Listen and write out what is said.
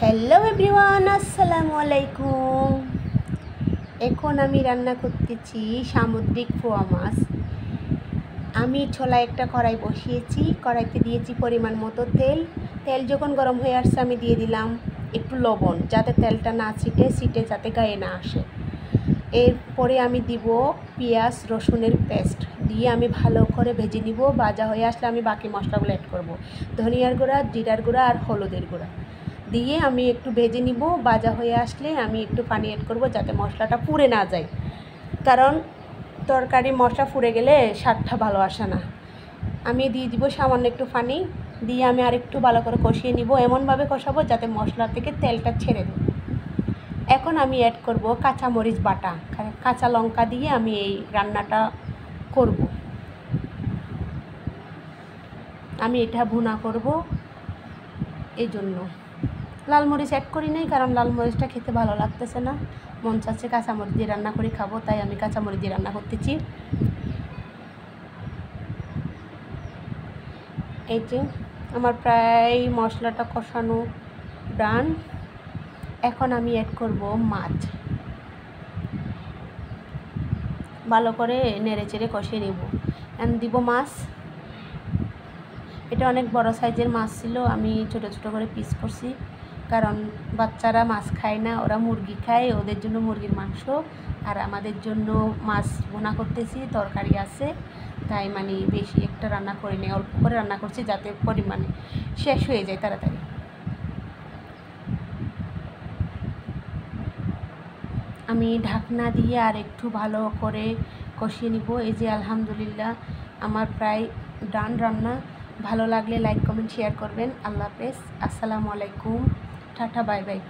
Hello everyone, আসসালামু আলাইকুম। এখন আমি রান্না করতেছি সামুদ্রিক পোয়া মাছ। আমি ছোলায় একটা কড়াই বসিয়েছি, কড়াইতে দিয়েছি পরিমাণ মতো তেল। তেল যখন গরম হয়ে আসছে আমি দিয়ে দিলাম একটু লবণ, যাতে তেলটা না ছিটে যাতে গায়ে না আসে। এরপরে আমি দিব পেঁয়াজ রসুনের পেস্ট দিয়ে আমি ভালো করে ভেজে নিব। ভাজা হয়ে আসলে আমি বাকি মশলাগুলো অ্যাড করব। ধনিয়ার গুঁড়া, জিরার গুঁড়া আর হলুদের গুঁড়া দিয়ে আমি একটু ভেজে নিব। ভাজা হয়ে আসলে আমি একটু পানি অ্যাড করব যাতে মশলাটা পুড়ে না যায়, কারণ তরকারি মশলা পুড়ে গেলে স্বাদটা ভালো আসে না। আমি দিয়ে দিব সামান্য একটু পানি দিয়ে আমি আরেকটু ভালো করে কষিয়ে নিব। এমনভাবে কষাবো যাতে মশলা থেকে তেলটা ছেড়ে দেয়। এখন আমি অ্যাড করব কাঁচামরিচ বাটা, কাঁচা লঙ্কা দিয়ে আমি এই রান্নাটা করব। আমি এটা ভুনা করব, এই জন্য লাল মরিচ অ্যাড করি নাই, কারণ লাল মরিচটা খেতে ভালো লাগতেছে না। মন চাচ্ছে কাঁচামরিচ দিয়ে রান্না করে খাবো, তাই আমি কাঁচামরিচ দিয়ে রান্না করতেছি। এই যে আমার প্রায় মশলাটা কষানো ডান। এখন আমি অ্যাড করব মাছ, ভালো করে নেড়ে চেড়ে কষিয়ে নেব। দিব মাছ। এটা অনেক বড় সাইজের মাছ ছিল, আমি ছোট ছোট করে পিস করছি, কারণ বাচ্চারা মাছ খায় না, ওরা মুরগি খায়, ওদের জন্য মুরগির মাংস আর আমাদের জন্য মাছ ভুনা করতেছি, তরকারি আছে, তাই মানে বেশি একটা রান্না করি নি, অল্প করে রান্না করছি যাতে পরিমাণে শেষ হয়ে যায় তাড়াতাড়ি। আমি ঢাকনা দিয়ে আর একটু ভালো করে কষিয়ে নিব। এই যে আলহামদুলিল্লাহ আমার প্রায় ডান রান্না। ভালো লাগলে লাইক কমেন্ট শেয়ার করবেন। আল্লাহ হাফেজ, আসসালামু আলাইকুম, টাটা, বাই বাই।